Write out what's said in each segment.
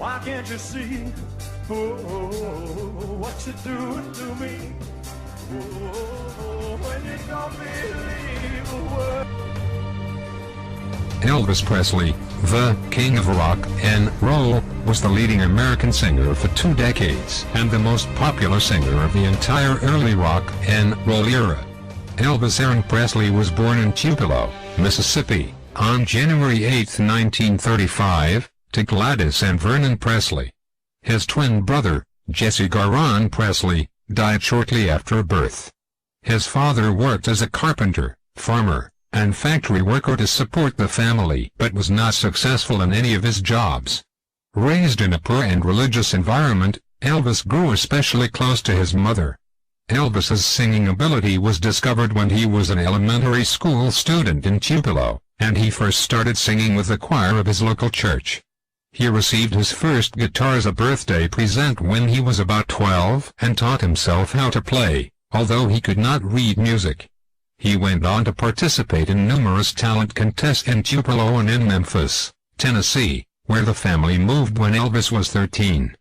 Why can't you see what you're doing to me? When you don't believe a word. Elvis Presley, the king of rock and roll, was the leading American singer for 2 decades and the most popular singer of the entire early rock and roll era. Elvis Aaron Presley was born in Tupelo, Mississippi, on January 8, 1935, to Gladys and Vernon Presley. His twin brother, Jesse Garon Presley, died shortly after birth. His father worked as a carpenter, farmer, and factory worker to support the family, but was not successful in any of his jobs. Raised in a poor and religious environment, Elvis grew especially close to his mother. Elvis's singing ability was discovered when he was an elementary school student in Tupelo, and he first started singing with the choir of his local church. He received his first guitar as a birthday present when he was about 12 and taught himself how to play, although he could not read music. He went on to participate in numerous talent contests in Tupelo and in Memphis, Tennessee, where the family moved when Elvis was 13.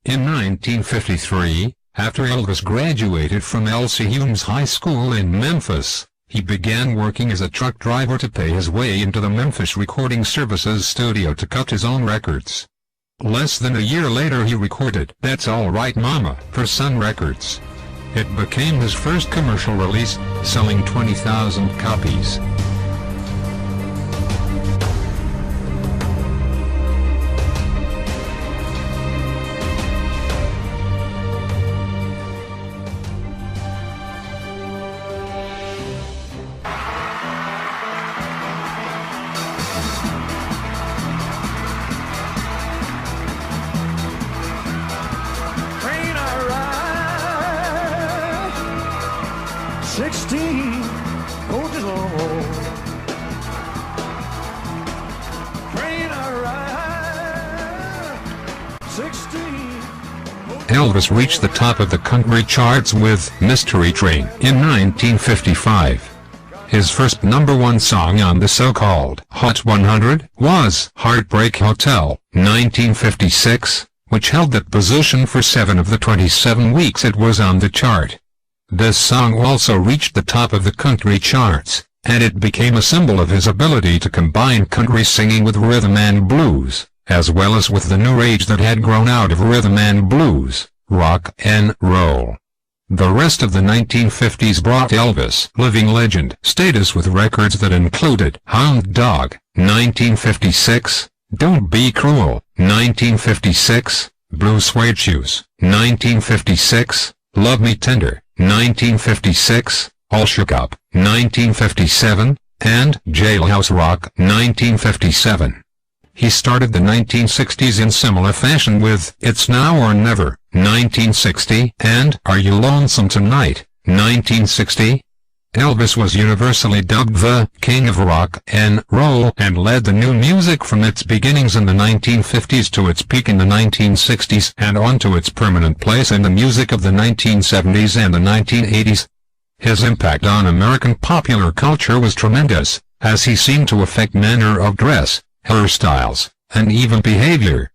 In 1953, after Elvis graduated from L.C. Humes High School in Memphis, he began working as a truck driver to pay his way into the Memphis Recording Services studio to cut his own records. Less than a year later he recorded "That's All Right Mama" for Sun Records. It became his first commercial release, selling 20,000 copies. Elvis reached the top of the country charts with "Mystery Train" in 1955. His first #1 song on the so-called Hot 100 was "Heartbreak Hotel", 1956, which held that position for 7 of the 27 weeks it was on the chart. This song also reached the top of the country charts, and it became a symbol of his ability to combine country singing with rhythm and blues, as well as with the new age that had grown out of rhythm and blues, rock and roll. The rest of the 1950s brought Elvis living legend status with records that included "Hound Dog", 1956, "Don't Be Cruel", 1956, "Blue Suede Shoes", 1956, "Love Me Tender", 1956, "All Shook Up", 1957, and "Jailhouse Rock", 1957. He started the 1960s in similar fashion with "It's Now or Never", 1960, and "Are You Lonesome Tonight", 1960. Elvis was universally dubbed the king of rock and roll and led the new music from its beginnings in the 1950s to its peak in the 1960s and on to its permanent place in the music of the 1970s and the 1980s. His impact on American popular culture was tremendous, as he seemed to affect manner of dress, hairstyles, and even behavior.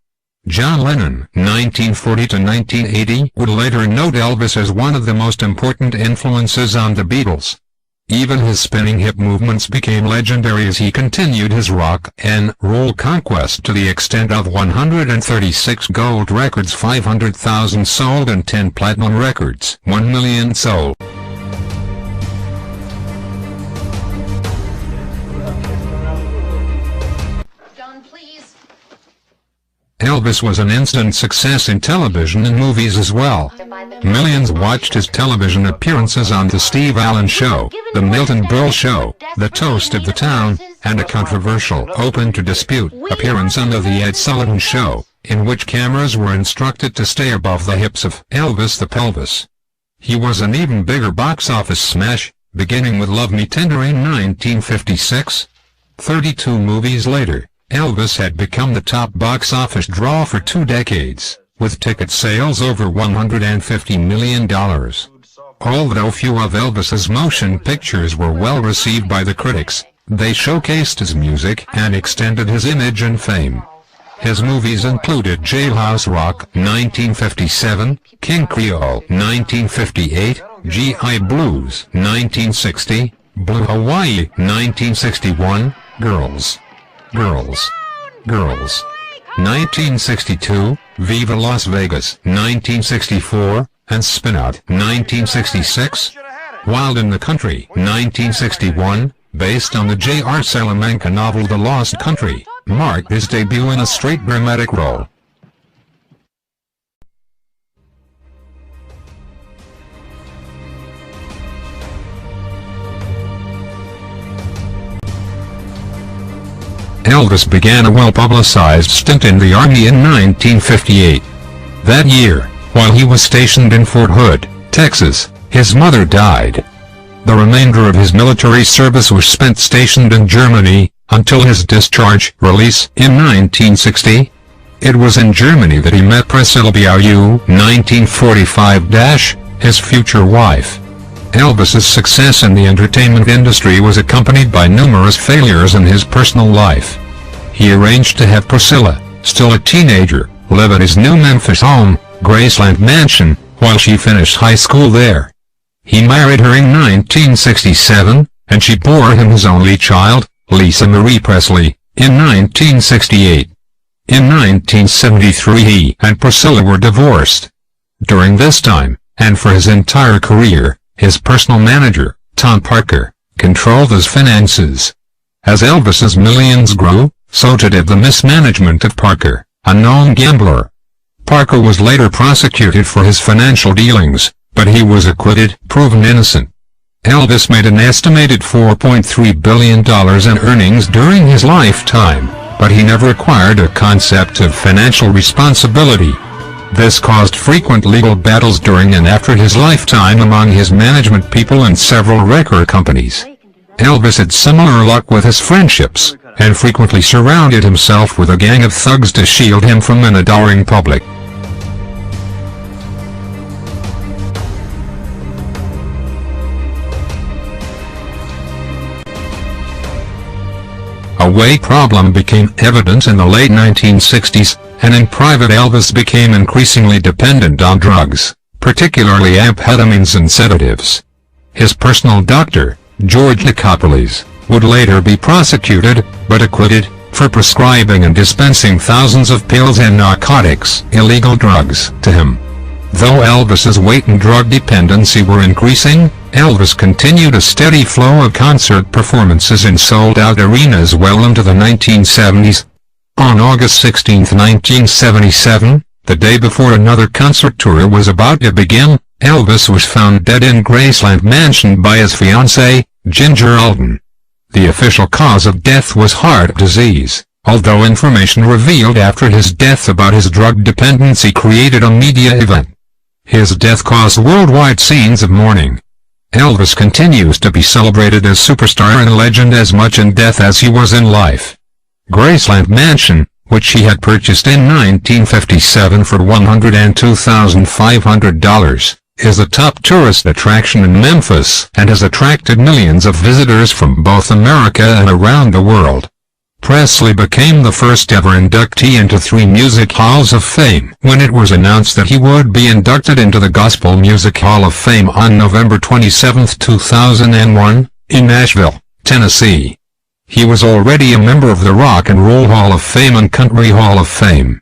John Lennon, 1940 to 1980, would later note Elvis as one of the most important influences on the Beatles. Even his spinning hip movements became legendary as he continued his rock and roll conquest to the extent of 136 gold records, 500,000 sold, and 10 platinum records, 1 million sold. Elvis was an instant success in television and movies as well. Millions watched his television appearances on The Steve Allen Show, The Milton Berle Show, The Toast of the Town, and a controversial Open to Dispute appearance on The Ed Sullivan Show, in which cameras were instructed to stay above the hips of Elvis the pelvis. He was an even bigger box office smash, beginning with "Love Me Tender" in 1956. 32 movies later, Elvis had become the top box office draw for 2 decades, with ticket sales over $150 million. Although few of Elvis's motion pictures were well received by the critics, they showcased his music and extended his image and fame. His movies included Jailhouse Rock, 1957, King Creole, 1958, G.I. Blues, 1960, Blue Hawaii, 1961, Girls, 1962, Viva Las Vegas, 1964, and Spin Out, 1966. Wild in the Country, 1961, based on the J.R. Salamanca novel The Lost Country, marked his debut in a straight dramatic role. Elvis began a well-publicized stint in the Army in 1958. That year, while he was stationed in Fort Hood, Texas, his mother died. The remainder of his military service was spent stationed in Germany, until his discharge release in 1960. It was in Germany that he met Priscilla Bialu, 1945-, his future wife. Elvis's success in the entertainment industry was accompanied by numerous failures in his personal life. He arranged to have Priscilla, still a teenager, live at his new Memphis home, Graceland Mansion, while she finished high school there. He married her in 1967, and she bore him his only child, Lisa Marie Presley, in 1968. In 1973 he and Priscilla were divorced. During this time, and for his entire career, his personal manager, Tom Parker, controlled his finances. As Elvis's millions grew, so too did the mismanagement of Parker, a known gambler. Parker was later prosecuted for his financial dealings, but he was acquitted, proven innocent. Elvis made an estimated $4.3 billion in earnings during his lifetime, but he never acquired a concept of financial responsibility. This caused frequent legal battles during and after his lifetime among his management people and several record companies. Elvis had similar luck with his friendships, and frequently surrounded himself with a gang of thugs to shield him from an adoring public. A weight problem became evident in the late 1960s, and in private Elvis became increasingly dependent on drugs, particularly amphetamines and sedatives. His personal doctor, George Nicopolis, would later be prosecuted, but acquitted, for prescribing and dispensing thousands of pills and narcotics, illegal drugs, to him. Though Elvis's weight and drug dependency were increasing, Elvis continued a steady flow of concert performances in sold-out arenas well into the 1970s. On August 16, 1977, the day before another concert tour was about to begin, Elvis was found dead in Graceland Mansion by his fiancée, Ginger Alden. The official cause of death was heart disease, although information revealed after his death about his drug dependency created a media event. His death caused worldwide scenes of mourning. Elvis continues to be celebrated as superstar and legend as much in death as he was in life. Graceland Mansion, which he had purchased in 1957 for $102,500, is a top tourist attraction in Memphis and has attracted millions of visitors from both America and around the world. Presley became the first ever inductee into 3 Music Halls of Fame when it was announced that he would be inducted into the Gospel Music Hall of Fame on November 27, 2001, in Nashville, Tennessee. He was already a member of the Rock and Roll Hall of Fame and Country Hall of Fame.